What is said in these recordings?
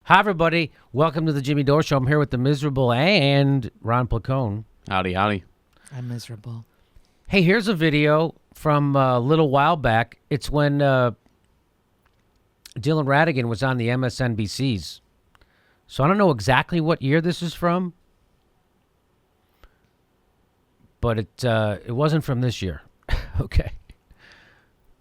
Hi, everybody. Welcome to the Jimmy Dore Show. I'm here with the miserable and Ron Placone. Howdy, howdy. I'm miserable. Hey, here's a video from a little while back. It's when Dylan Ratigan was on the MSNBCs. So I don't know exactly what year this is from, but it wasn't from this year. Okay.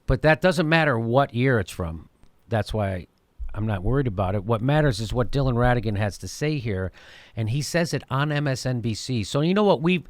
But that doesn't matter what year it's from. That's why I'm not worried about it. What matters is what Dylan Ratigan has to say here, and he says it on MSNBC. So you know what we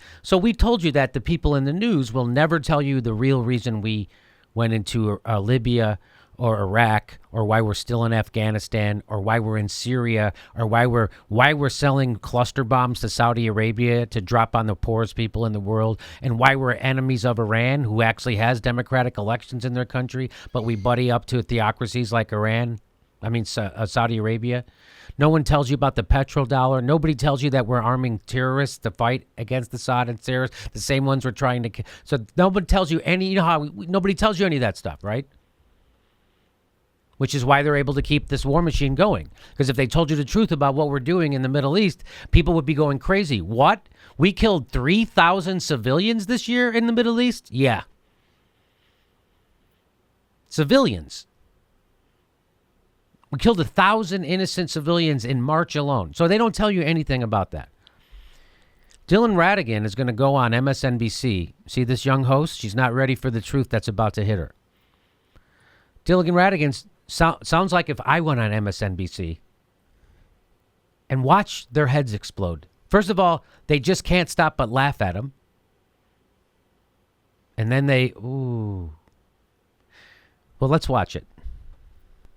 told you that the people in the news will never tell you the real reason we went into Libya or Iraq, or why we're still in Afghanistan, or why we're in Syria, or why we're selling cluster bombs to Saudi Arabia to drop on the poorest people in the world, and why we're enemies of Iran, who actually has democratic elections in their country, but we buddy up to theocracies like Saudi Arabia. No one tells you about the petrodollar. Nobody tells you that we're arming terrorists to fight against the Assad and terrorists, the same ones we're trying to. So nobody tells you nobody tells you any of that stuff, right? Which is why they're able to keep this war machine going. Because if they told you the truth about what we're doing in the Middle East, people would be going crazy. What? We killed 3,000 civilians this year in the Middle East? Yeah. Civilians. We killed 1,000 innocent civilians in March alone. So they don't tell you anything about that. Dylan Ratigan is going to go on MSNBC. See this young host? She's not ready for the truth that's about to hit her. Dylan Ratigan sounds like if I went on MSNBC and watched their heads explode. First of all, they just can't stop but laugh at him. And then ooh. Well, let's watch it.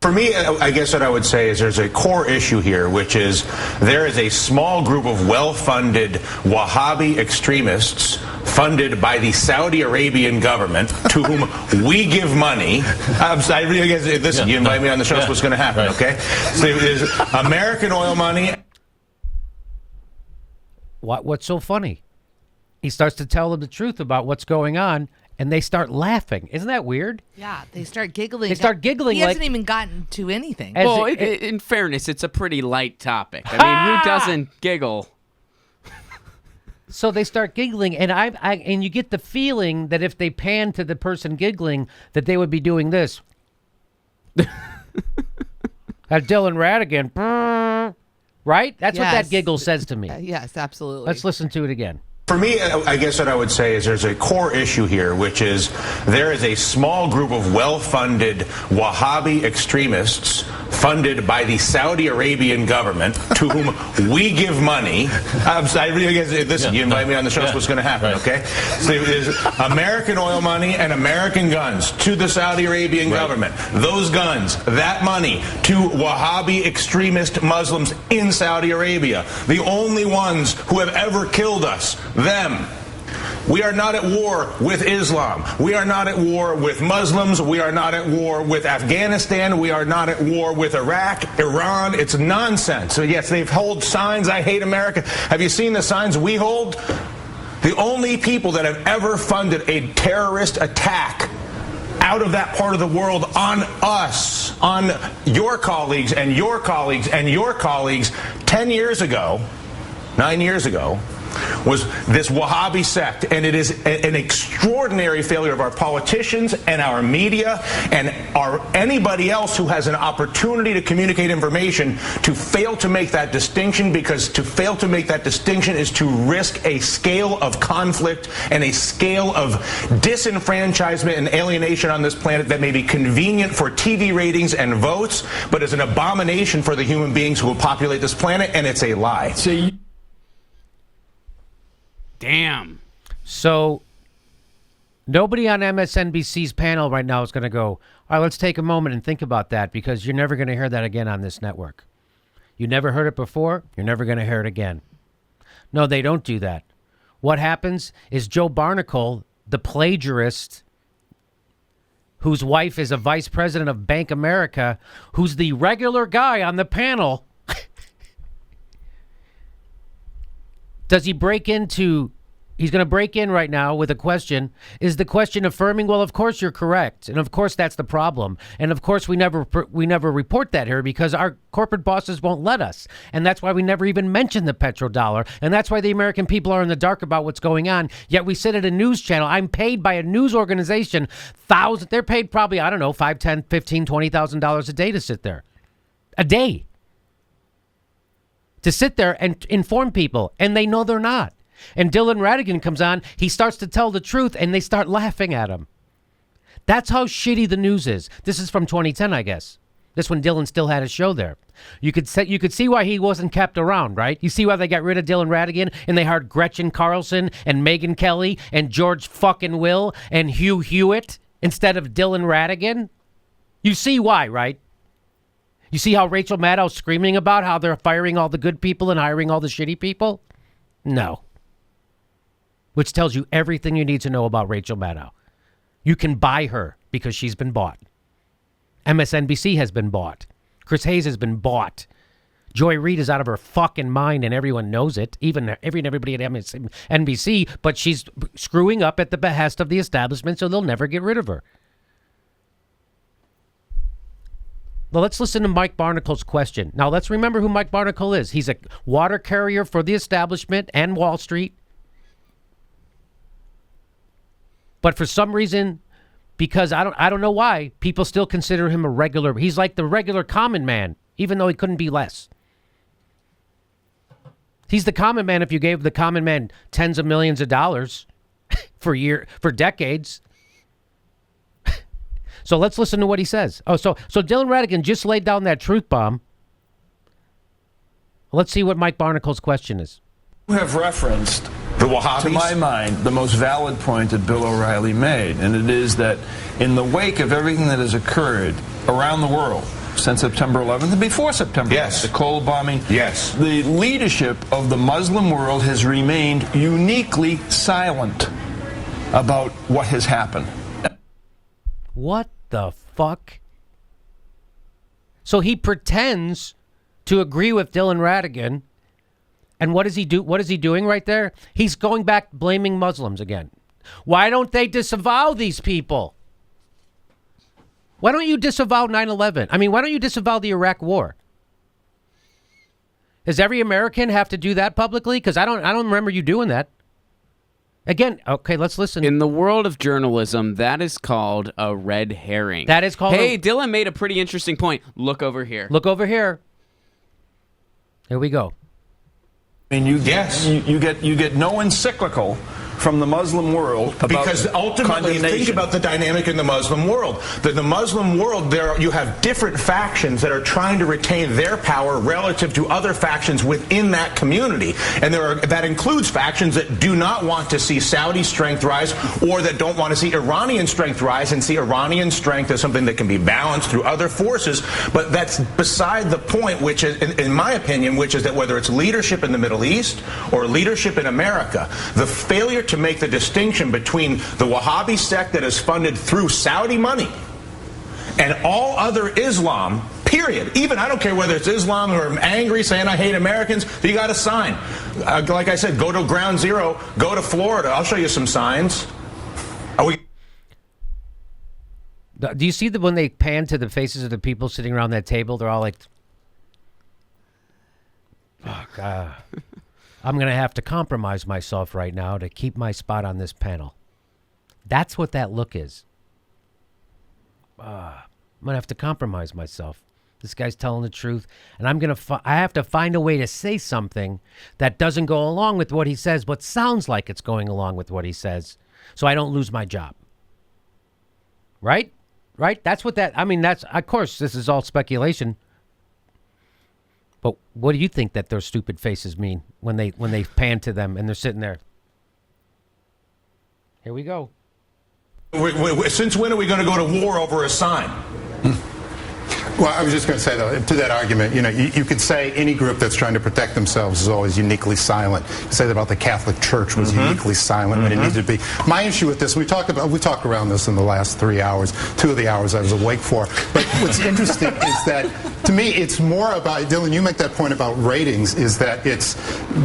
For me, I guess what I would say is there's a core issue here, which is there is a small group of well-funded Wahhabi extremists funded by the Saudi Arabian government to whom we give money. I really guess, listen, you invite me on the show, that's what's going to happen, right. Okay? So there's American oil money. What's so funny? He starts to tell them the truth about what's going on, and they start laughing. Isn't that weird? Yeah, they start giggling. They start giggling. He hasn't even gotten to anything. Well, in fairness, it's a pretty light topic. I mean, who doesn't giggle? So they start giggling, and and you get the feeling that if they pan to the person giggling, that they would be doing this. That's Dylan Ratigan, right? That's what that giggle says to me. Yes, absolutely. Let's listen to it again. For me, I guess what I would say is there's a core issue here, which is there is a small group of well-funded Wahhabi extremists funded by the Saudi Arabian government to whom we give money. I really guess, listen, you invite me on the show, that's what's going to happen, right. Okay? So there's American oil money and American guns to the Saudi Arabian government. Those guns, that money to Wahhabi extremist Muslims in Saudi Arabia, the only ones who have ever killed us. Them. We are not at war with Islam. We are not at war with Muslims. We are not at war with Afghanistan. We are not at war with Iraq, Iran. It's nonsense. So yes, they hold signs, I hate America. Have you seen the signs we hold? The only people that have ever funded a terrorist attack out of that part of the world on us, on your colleagues and your colleagues and your colleagues 10 years ago, 9 years ago, was this Wahhabi sect, and it is an extraordinary failure of our politicians and our media and anybody else who has an opportunity to communicate information to fail to make that distinction, because to fail to make that distinction is to risk a scale of conflict and a scale of disenfranchisement and alienation on this planet that may be convenient for TV ratings and votes, but is an abomination for the human beings who will populate this planet, and it's a lie. Damn. So nobody on MSNBC's panel right now is going to go, all right, let's take a moment and think about that, because you're never going to hear that again on this network. You never heard it before. You're never going to hear it again. No, they don't do that. What happens is Joe Barnacle, the plagiarist, whose wife is a vice president of Bank America, who's the regular guy on the panel, does he break into He's going to break in right now with a question. Is the question affirming? Well, of course you're correct. And of course that's the problem. And of course we never report that here because our corporate bosses won't let us. And that's why we never even mention the petrodollar. And that's why the American people are in the dark about what's going on. Yet we sit at a news channel. I'm paid by a news organization. They're paid probably, I don't know, $5, $10, $15, $20,000 a day to sit there. A day. To sit there and inform people. And they know they're not. And Dylan Ratigan comes on, he starts to tell the truth, and they start laughing at him. That's how shitty the news is. This is from 2010, I guess. This when Dylan still had a show there. You could see why he wasn't kept around, right? You see why they got rid of Dylan Ratigan, and they hired Gretchen Carlson and Megyn Kelly and George fucking Will and Hugh Hewitt instead of Dylan Ratigan? You see why, right? You see how Rachel Maddow's screaming about how they're firing all the good people and hiring all the shitty people? No. Which tells you everything you need to know about Rachel Maddow. You can buy her because she's been bought. MSNBC has been bought. Chris Hayes has been bought. Joy Reid is out of her fucking mind and everyone knows it, even everybody at MSNBC, but she's screwing up at the behest of the establishment so they'll never get rid of her. Well, let's listen to Mike Barnacle's question. Now, let's remember who Mike Barnacle is. He's a water carrier for the establishment and Wall Street. But for some reason, because I don't know why, people still consider him a regular. He's like the regular common man, even though he couldn't be less. He's the common man if you gave the common man tens of millions of dollars for decades. So let's listen to what he says. Oh, so Dylan Ratigan just laid down that truth bomb. Let's see what Mike Barnacle's question is. You have referenced, The Wahhabis? to my mind, the most valid point that Bill O'Reilly made, and it is that in the wake of everything that has occurred around the world since September 11th and before September 11th, the coal bombing, the leadership of the Muslim world has remained uniquely silent about what has happened. What the fuck? So he pretends to agree with Dylan Ratigan. And what does he do? What is he doing right there? He's going back blaming Muslims again. Why don't they disavow these people? Why don't you disavow 9/11? I mean, why don't you disavow the Iraq War? Does every American have to do that publicly? Because I don't remember you doing that. Again, okay, let's listen. In the world of journalism, that is called a red herring. That is called Hey, Dylan made a pretty interesting point. Look over here. Look over here. Here we go. I mean, you get no encyclical from the Muslim world about because ultimately think about the dynamic in the Muslim world. The Muslim world, you have different factions that are trying to retain their power relative to other factions within that community. And that includes factions that do not want to see Saudi strength rise or that don't want to see Iranian strength rise and see Iranian strength as something that can be balanced through other forces. But that's beside the point, which is, in my opinion, which is that whether it's leadership in the Middle East or leadership in America, the failure to make the distinction between the Wahhabi sect that is funded through Saudi money and all other Islam, period. Even, I don't care whether it's Islam or I'm angry saying I hate Americans, you got a sign. Like I said, go to Ground Zero, go to Florida. I'll show you some signs. Do you see that when they pan to the faces of the people sitting around that table, they're all like, fuck, I'm going to have to compromise myself right now to keep my spot on this panel. That's what that look is. I'm going to have to compromise myself. This guy's telling the truth, and I have to find a way to say something that doesn't go along with what he says, but sounds like it's going along with what he says, so I don't lose my job. Right? Right? That's what that, I mean, that's, of course, this is all speculation. But what do you think that those stupid faces mean when they pan to them and they're sitting there? Here we go. Since when are we going to go to war over a sign? Well, I was just going to say, though, to that argument, you could say any group that's trying to protect themselves is always uniquely silent. You say that about the Catholic Church was uniquely silent when it needed to be. My issue with this, we talked around this in the last 3 hours, 2 of the hours I was awake for. But what's interesting is that, to me, it's more about, Dylan, you make that point about ratings, is that it's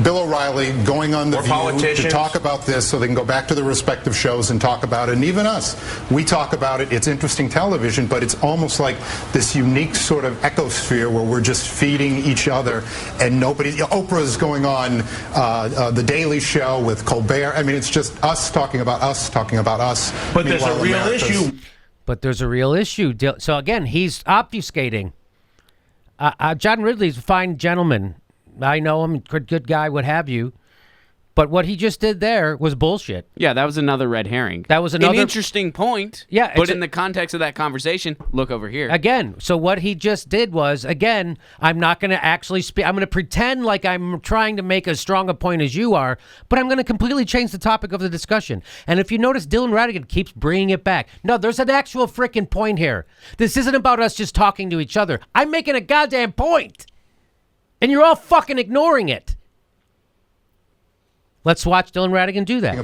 Bill O'Reilly going on The View to talk about this so they can go back to their respective shows and talk about it. And even us, we talk about it. It's interesting television, but it's almost like this unique sort of ecosphere where we're just feeding each other and nobody. Oprah's going on The Daily Show with Colbert. I mean, it's just us talking about us talking about us. But there's a real issue. But there's a real issue. So again, he's obfuscating. John Ridley's a fine gentleman. I know him, good guy, what have you. But what he just did there was bullshit. Yeah, that was another red herring. That was another an interesting point. Yeah, but in the context of that conversation, look over here. Again, so what he just did was, again, I'm not going to actually speak. I'm going to pretend like I'm trying to make as strong a point as you are, but I'm going to completely change the topic of the discussion. And if you notice, Dylan Ratigan keeps bringing it back. No, there's an actual freaking point here. This isn't about us just talking to each other. I'm making a goddamn point, and you're all fucking ignoring it. Let's watch Dylan Ratigan do that.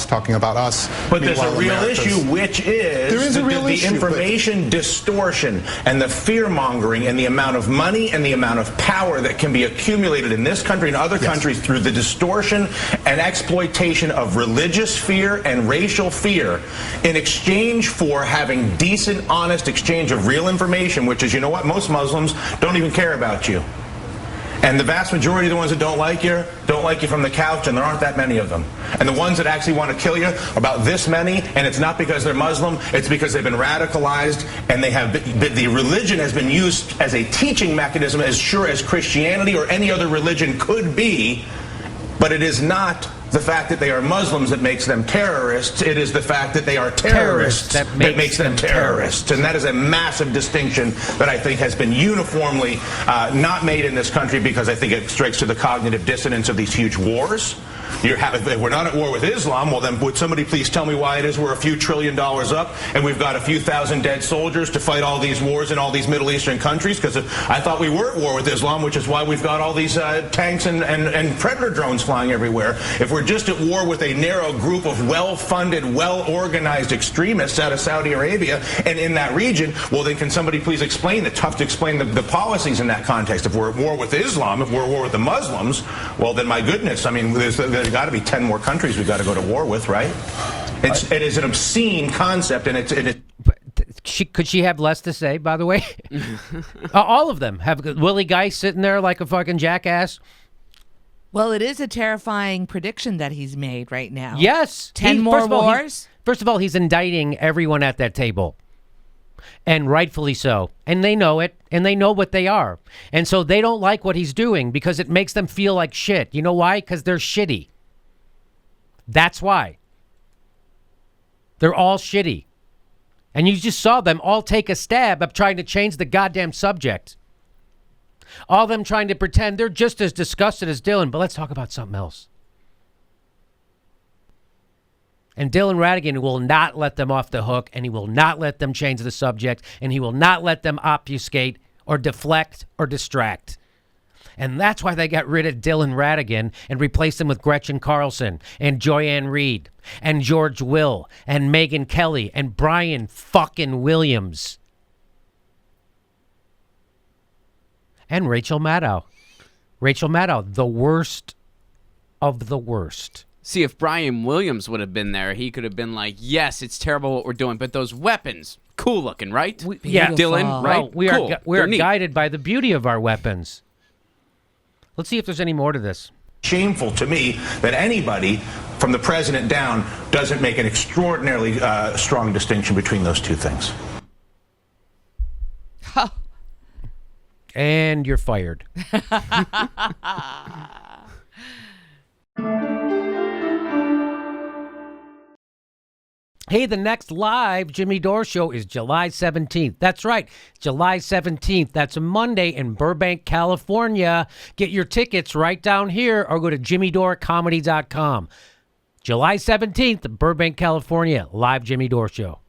Talking about us. But there's a real issue, which is the information distortion and the fear-mongering and the amount of money and the amount of power that can be accumulated in this country and other countries through the distortion and exploitation of religious fear and racial fear in exchange for having decent, honest exchange of real information, which is, you know what, most Muslims don't even care about you. And the vast majority of the ones that don't like you from the couch, and there aren't that many of them. And the ones that actually want to kill you, about this many, and it's not because they're Muslim, it's because they've been radicalized, and the religion has been used as a teaching mechanism as sure as Christianity or any other religion could be, but it is not the fact that they are Muslims that makes them terrorists. It is the fact that they are terrorists that makes them terrorists. And that is a massive distinction that I think has been uniformly not made in this country, because I think it strikes to the cognitive dissonance of these huge wars. If we're not at war with Islam, well then would somebody please tell me why it is we're a few $1 trillion up and we've got a few thousand dead soldiers to fight all these wars in all these Middle Eastern countries? Because I thought we were at war with Islam, which is why we've got all these tanks and predator drones flying everywhere. If we're just at war with a narrow group of well-funded, well-organized extremists out of Saudi Arabia and in that region, well then can somebody please explain, it's tough to explain the policies in that context. If we're at war with Islam, if we're at war with the Muslims, well then my goodness, I mean, there's got to be 10 more countries we've got to go to war with, right? It is an obscene concept, and could she have less to say, by the way? All of them have Willie Geist sitting there like a fucking jackass. Well, it is a terrifying prediction that he's made right now. Yes. 10 more wars? First of all, he's indicting everyone at that table. And rightfully so. And they know it, and they know what they are. And so they don't like what he's doing because it makes them feel like shit. You know why? Because they're shitty. That's why. They're all shitty. And you just saw them all take a stab at trying to change the goddamn subject. All them trying to pretend they're just as disgusted as Dylan, but let's talk about something else. And Dylan Ratigan will not let them off the hook, and he will not let them change the subject, and he will not let them obfuscate or deflect or distract. And that's why they got rid of Dylan Ratigan and replaced him with Gretchen Carlson and Joyanne Reed and George Will and Megyn Kelly and Brian fucking Williams. And Rachel Maddow. Rachel Maddow, the worst of the worst. See, if Brian Williams would have been there, he could have been like, yes, it's terrible what we're doing, but those weapons, cool looking, right? Yeah, Dylan, right? Well, we are neat. guided by the beauty of our weapons. Let's see if there's any more to this. Shameful to me that anybody from the president down doesn't make an extraordinarily strong distinction between those two things. And you're fired. Hey, the next live Jimmy Dore show is July 17th. That's right, July 17th. That's a Monday in Burbank, California. Get your tickets right down here or go to jimmydorecomedy.com. July 17th, Burbank, California, live Jimmy Dore show.